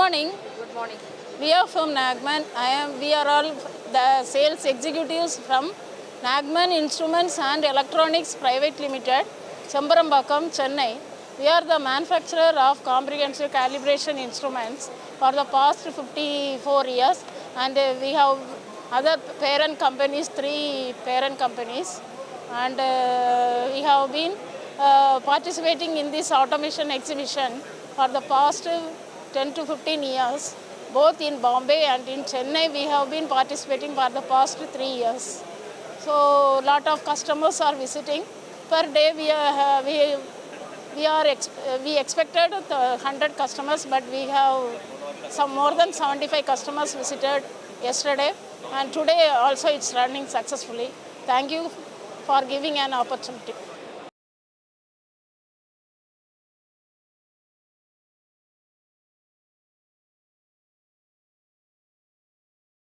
morning. Good morning. We are from Nagman. We are all the sales executives from Nagman Instruments and Electronics Private Limited, Chambarambakam, Chennai. We are the manufacturer of comprehensive calibration instruments for the past 54 years, and we have other parent companies, 3 parent companies, and we have been participating in this automation exhibition for the past 10 to 15 years. Both in Bombay and in Chennai, we have been participating for the past 3 years. So, lot of customers are visiting. Per day, we expected 100 customers, but we have some more than 75 customers visited yesterday, and today also it's running successfully. Thank you for giving an opportunity.